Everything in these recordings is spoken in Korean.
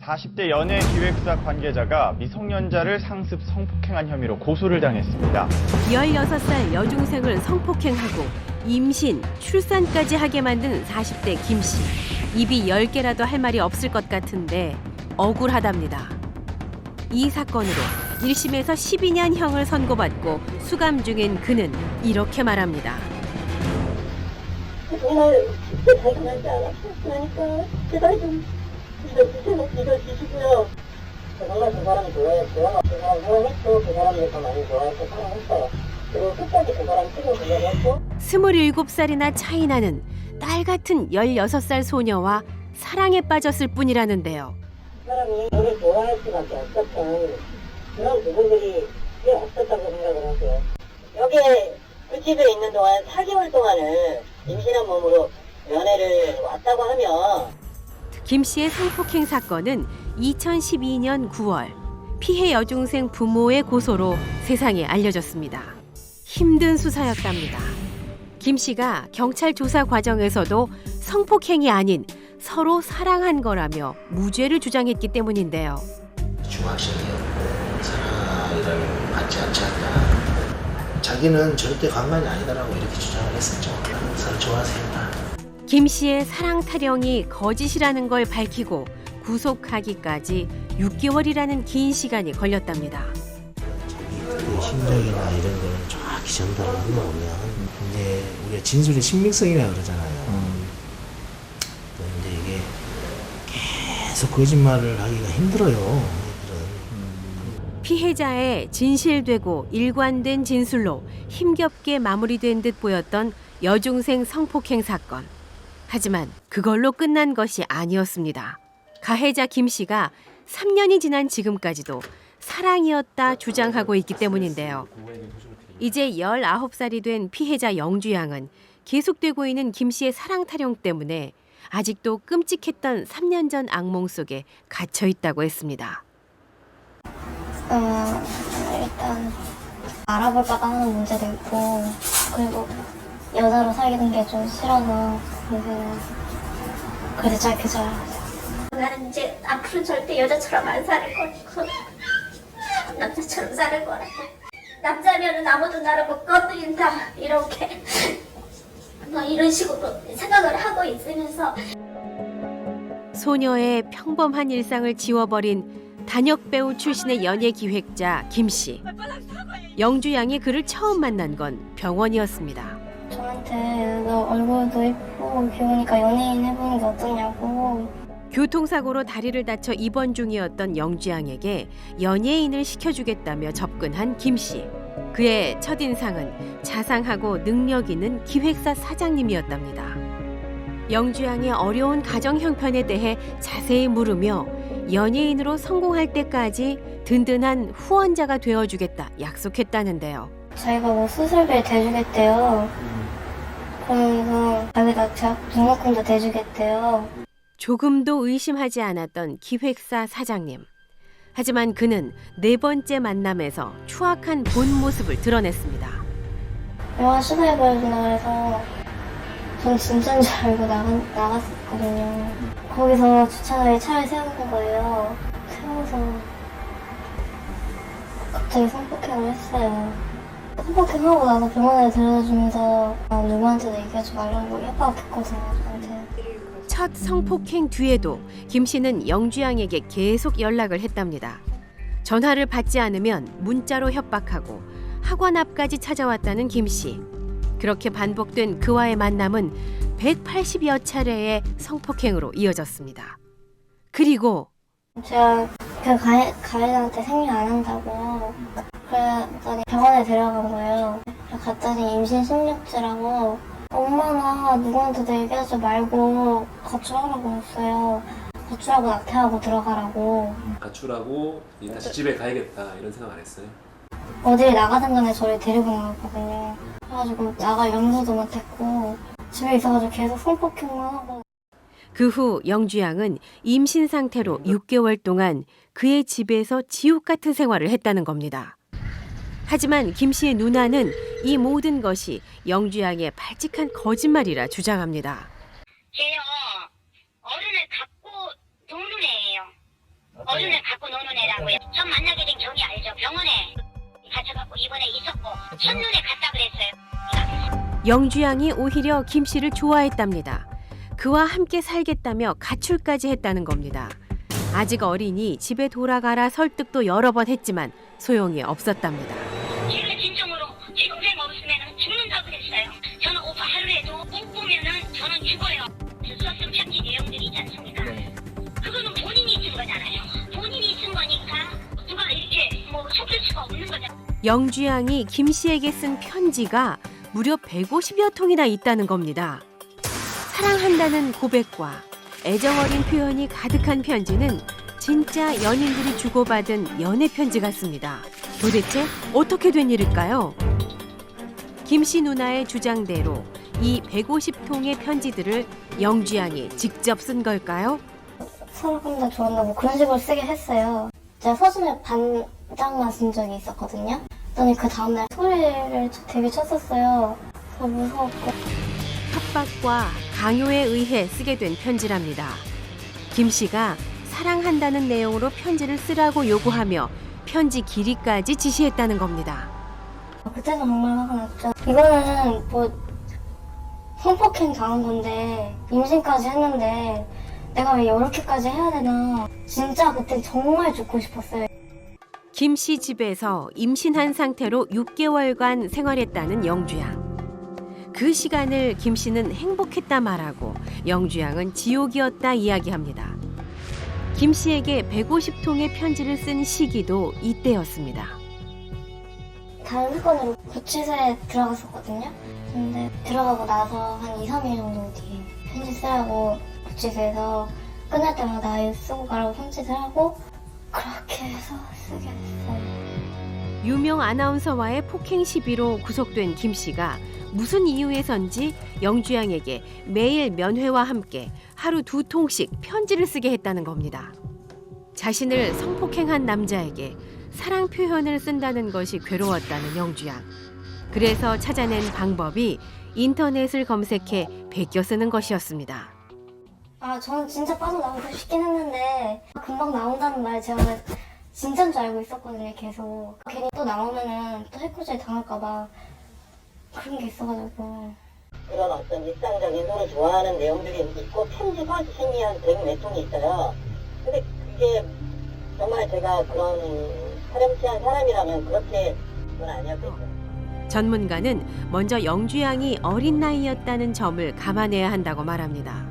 40대 연예기획사 관계자가 미성년자를 상습 성폭행한 혐의로 고소를 당했습니다. 16살 여중생을 성폭행하고 임신, 출산까지 하게 만든 40대 김 씨. 입이 10개라도 할 말이 없을 것 같은데 억울하답니다. 이 사건으로 1심에서 12년형을 선고받고 수감 중인 그는 이렇게 말합니다. 정말 진짜 자기만지 알았어. 그러니까 제발 좀 믿어주시고요. 정말 그 사람이 좋아했고요. 그 사람 사랑했고 그 사람이 더 많이 좋아했고 사랑했어요. 그리고 끝까지 그 사람 찍어주려고 했고. 27살이나 차이 나는 딸 같은 16살 소녀와 사랑에 빠졌을 뿐이라는데요. 그 사람이 저를 좋아할 수밖에 없었던 그런 부분들이 꽤 없었다고 생각을 하세요. 여기에 그 집에 있는 동안 4개월 동안은 임신한 몸으로 면회를 왔다고 하면 김 씨의 성폭행 사건은 2012년 9월 피해 여중생 부모의 고소로 세상에 알려졌습니다. 힘든 수사였답니다. 김 씨가 경찰 조사 과정에서도 성폭행이 아닌 서로 사랑한 거라며 무죄를 주장했기 때문인데요. 중학생이었고 사랑이라는 받지 않지 않나. 자기는 절대 강간이 아니다라고 이렇게 주장을 했었죠. 서로 좋아했습니다. 김 씨의 사랑 타령이 거짓이라는 걸 밝히고 구속하기까지 6개월이라는 긴 시간이 걸렸답니다. 그 심정이나 이런 걸 정확히 전달을 하는 거 보면 이제 우리가 진술의 신빙성이라고 그러잖아요. 근데 이게 계속 거짓말을 하기가 힘들어요. 피해자의 진실되고 일관된 진술로 힘겹게 마무리된 듯 보였던 여중생 성폭행 사건. 하지만 그걸로 끝난 것이 아니었습니다. 가해자 김 씨가 3년이 지난 지금까지도 사랑이었다 주장하고 있기 때문인데요. 이제 19살이 된 피해자 영주 양은 계속되고 있는 김 씨의 사랑 타령 때문에 아직도 끔찍했던 3년 전 악몽 속에 갇혀 있다고 했습니다. 일단 알아볼까 봐 하는 문제도 있고, 그리고 여자로 사귀는 게 좀 싫어서 그래서 짧게 나는 이제 앞으로 절대 여자처럼 안 살 거니까 남자처럼 살 거라고. 남자면은 아무도 나를 못 건드린다 이렇게 뭐 이런 식으로 생각을 하고 있으면서 소녀의 평범한 일상을 지워버린 단역 배우 출신의 연예 기획자 김 씨. 영주 양이 그를 처음 만난 건 병원이었습니다. 저한테 너 얼굴도 예쁘고 귀여우니까 연예인 해보는 게 어떠냐고. 교통사고로 다리를 다쳐 입원 중이었던 영주 양에게 연예인을 시켜주겠다며 접근한 김 씨. 그의 첫인상은 자상하고 능력 있는 기획사 사장님이었답니다. 영주 양의 어려운 가정 형편에 대해 자세히 물으며 연예인으로 성공할 때까지 든든한 후원자가 되어주겠다 약속했다는데요. 자기가 뭐 수술비를 대주겠대요. 그러면서 자기가 대학 등록금도 대주겠대요. 조금도 의심하지 않았던 기획사 사장님. 하지만 그는 4번째 만남에서 추악한 본 모습을 드러냈습니다. 영화 수사해봐준다 그래서 전 진짜인 줄 알고 나갔었거든요. 거기서 주차장에 차를 세우는 거예요. 세워서 갑자기 성폭행을 했어요. 성폭행하고 나서 병원에 데려다주면서 누구한테도 얘기하지 말라고 협박했거든요, 저한테. 첫 성폭행 뒤에도 김 씨는 영주 양에게 계속 연락을 했답니다. 전화를 받지 않으면 문자로 협박하고 학원 앞까지 찾아왔다는 김 씨. 그렇게 반복된 그와의 만남은 180여 차례의 성폭행으로 이어졌습니다. 그리고 제가 그 가해자한테 생리 안 한다고 그랬더니 병원에 데려간 거예요. 갔더니 임신 16주라고 엄마나 누구한테도 얘기하지 말고 가출하라고 했어요. 가출하고 낙태하고 들어가라고. 가출하고 다시 집에 가야겠다 이런 생각 안 했어요? 어딜 나가든 간에 저를 데리고 나갔거든요. 그래가지고 나갈 염두도 못했고 집에 있어가지고 계속 성폭행만 하고. 그 후 영주 양은 임신 상태로 6개월 동안 그의 집에서 지옥 같은 생활을 했다는 겁니다. 하지만 김 씨의 누나는 이 모든 것이 영주 양의 발칙한 거짓말이라 주장합니다. 걔요 어른을 갖고 동물애예요. 어른을 갖고 노는 애라고요. 전 만나게 된 경위 알죠? 병원에 갇혀갖고 입원해 있었고 첫눈에 갔다 그랬어요. 영주양이 오히려 김 씨를 좋아했답니다. 그와 함께 살겠다며 가출까지 했다는 겁니다. 아직 어리니 집에 돌아가라 설득도 여러 번 했지만 소용이 없었답니다. 지금 진정으로 제 동생 없으면 죽는다고 그랬어요. 저는 오빠 하루에도 못 보면은 저는 죽어요. 썼던 편지 내용들이 있지 않습니까? 그거는 본인이 쓴 거잖아요. 본인이 쓴 거니까 누가 이렇게 뭐 속일 수가 없는 거잖아요. 영주양이 김 씨에게 쓴 편지가 무려 150여 통이나 있다는 겁니다. 사랑한다는 고백과 애정어린 표현이 가득한 편지는 진짜 연인들이 주고받은 연애 편지 같습니다. 도대체 어떻게 된 일일까요? 김 씨 누나의 주장대로 이 150통의 편지들을 영주양이 직접 쓴 걸까요? 사랑한다, 좋아한다 뭐 그런 식으로 쓰게 했어요. 제가 서준에 반장만 쓴 적이 있었거든요. 그랬더니 그 다음날 소리를 되게 쳤었어요. 그래서 무서웠고. 협박과 강요에 의해 쓰게 된 편지랍니다. 김 씨가 사랑한다는 내용으로 편지를 쓰라고 요구하며 편지 길이까지 지시했다는 겁니다. 그때는 정말 화가 났죠. 이거는 뭐 성폭행 당한 건데 임신까지 했는데 내가 왜 이렇게까지 해야 되나. 진짜 그때 정말 죽고 싶었어요. 김 씨 집에서 임신한 상태로 6개월간 생활했다는 영주양. 그 시간을 김 씨는 행복했다 말하고 영주양은 지옥이었다 이야기합니다. 김 씨에게 150통의 편지를 쓴 시기도 이때였습니다. 다른 사건으로 구치소에 들어갔었거든요. 근데 들어가고 나서 한 2, 3일 정도 뒤에 편지 쓰라고 구치소에서 끝날 때마다 이거 쓰고 가라고 편지 쓰라고 그렇게 해서 쓰게 됐어요. 유명 아나운서와의 폭행 시비로 구속된 김 씨가 무슨 이유에선지 영주양에게 매일 면회와 함께 하루 2통씩 편지를 쓰게 했다는 겁니다. 자신을 성폭행한 남자에게 사랑 표현을 쓴다는 것이 괴로웠다는 영주양. 그래서 찾아낸 방법이 인터넷을 검색해 베껴 쓰는 것이었습니다. 저는 진짜 빠져나오고 싶긴 했는데 금방 나온다는 말 제가 진짜인 줄 알고 있었거든요. 계속 괜히 또 나오면은 또 해코지 당할까봐 그런 게 있어가지고. 그런 어떤 일상적인 서로 좋아하는 내용들이 있고 편지가 생이 한 100몇 통이 있어요. 근데 그게 정말 제가 그런 파렴치한 사람이라면 그렇게 그건 아니었겠죠. 전문가는 먼저 영주양이 어린 나이였다는 점을 감안해야 한다고 말합니다.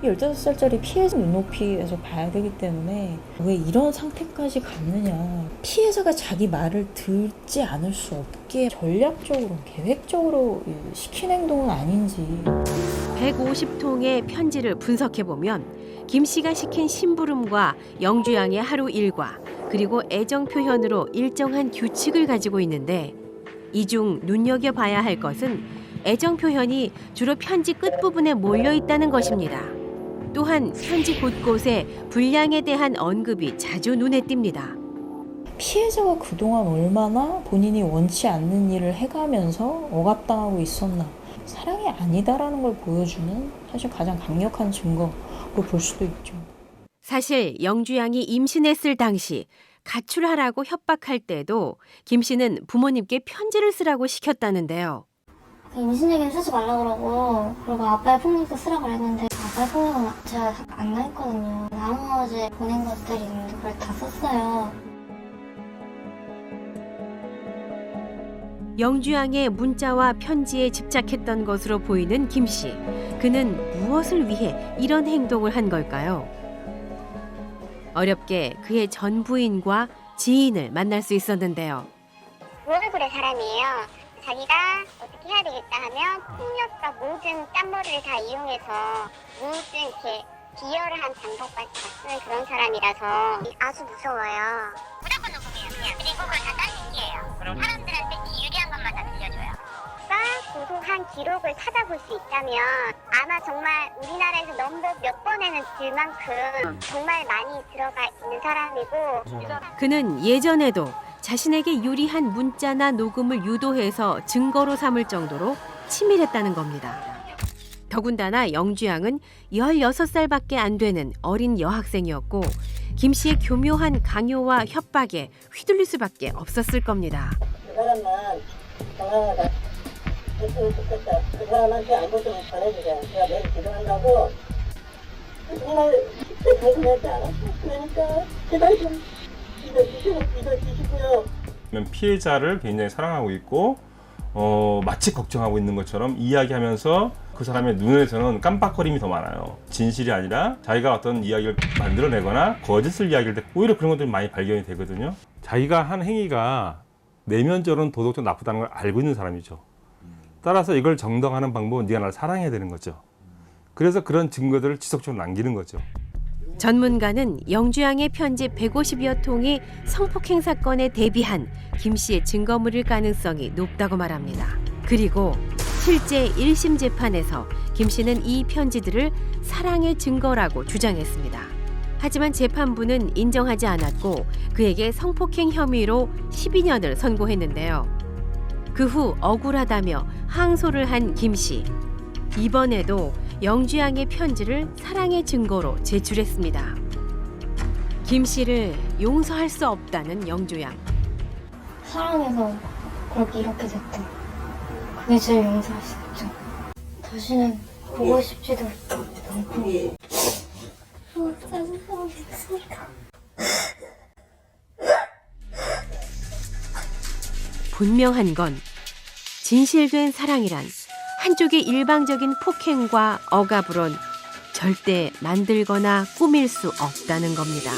15살짜리 피해자 눈높이에서 봐야 되기 때문에 왜 이런 상태까지 갔느냐. 피해자가 자기 말을 듣지 않을 수 없게 전략적으로 계획적으로 시킨 행동은 아닌지. 150통의 편지를 분석해보면 김 씨가 시킨 심부름과 영주양의 하루 일과 그리고 애정 표현으로 일정한 규칙을 가지고 있는데 이 중 눈여겨봐야 할 것은 애정 표현이 주로 편지 끝부분에 몰려있다는 것입니다. 또한 편지 곳곳에 불량에 대한 언급이 자주 눈에 띕니다. 피해자가 그동안 얼마나 본인이 원치 않는 일을 해가면서 억압당하고 있었나. 사랑이 아니다라는 걸 보여주는 사실 가장 강력한 증거로 볼 수도 있죠. 사실 영주양이 임신했을 당시 가출하라고 협박할 때도 김 씨는 부모님께 편지를 쓰라고 시켰다는데요. 임신 얘기는 쓰지 말라 그러고 아빠의 폭력도 쓰라고 그랬는데 아빠의 폭력은 제가 안 나했거든요. 나머지 보낸 것들이 있는데 그걸 다 썼어요. 영주양의 문자와 편지에 집착했던 것으로 보이는 김 씨. 그는 무엇을 위해 이런 행동을 한 걸까요? 어렵게 그의 전 부인과 지인을 만날 수 있었는데요. 무얼굴의 사람이에요. 자기가 어떻게 해야 되겠다 하면 폭력과 모든 짠머리를 다 이용해서 모든 이렇게 비열한 방법까지 다 쓰는 그런 사람이라서 아주 무서워요. 무조건 녹음이에요. 그냥. 그리고 그걸 다 딴짓기예요. 사람들한테 유리한 것만 다 들려줘요. 고소한 기록을 찾아볼 수 있다면 아마 정말 우리나라에서 넘버 몇 번에는 들 만큼 정말 많이 들어가 있는 사람이고. 그는 예전에도 자신에게 유리한 문자나 녹음을 유도해서 증거로 삼을 정도로 치밀했다는 겁니다. 더군다나 영주양은 16살밖에 안 되는 어린 여학생이었고 김 씨의 교묘한 강요와 협박에 휘둘릴 수밖에 없었을 겁니다. 그 사람만 건강하다 했으면 좋겠다. 그 사람한테 안부 좀 전해주자. 제가 매일 기도한다고. 정말 쉽게 발견하지 않았어. 그러니까 제발 좀 믿어주시고요. 피해자를 굉장히 사랑하고 있고 마치 걱정하고 있는 것처럼 이야기하면서 그 사람의 눈에서는 깜빡거림이 더 많아요. 진실이 아니라 자기가 어떤 이야기를 만들어내거나 거짓을 이야기할 때 오히려 그런 것들이 많이 발견이 되거든요. 자기가 한 행위가 내면적으로는 도덕적으로 나쁘다는 걸 알고 있는 사람이죠. 따라서 이걸 정당화하는 방법은 네가 나를 사랑해야 되는 거죠. 그래서 그런 증거들을 지속적으로 남기는 거죠. 전문가는 영주양의 편지 150여 통이 성폭행 사건에 대비한 김 씨의 증거물일 가능성이 높다고 말합니다. 그리고 실제 1심 재판에서 김 씨는 이 편지들을 사랑의 증거라고 주장했습니다. 하지만 재판부는 인정하지 않았고 그에게 성폭행 혐의로 12년을 선고했는데요. 그 후 억울하다며 항소를 한 김 씨. 이번에도 영주양의 편지를 사랑의 증거로 제출했습니다. 김 씨를 용서할 수 없다는 영주양. 사랑해서 그렇게 이렇게 됐다. 그게 제일 용서할 수 없죠. 다시는 보고 싶지도 않고. 다른 사람이 있으니까. 분명한 건 진실된 사랑이란 한쪽의 일방적인 폭행과 억압으론 절대 만들거나 꾸밀 수 없다는 겁니다.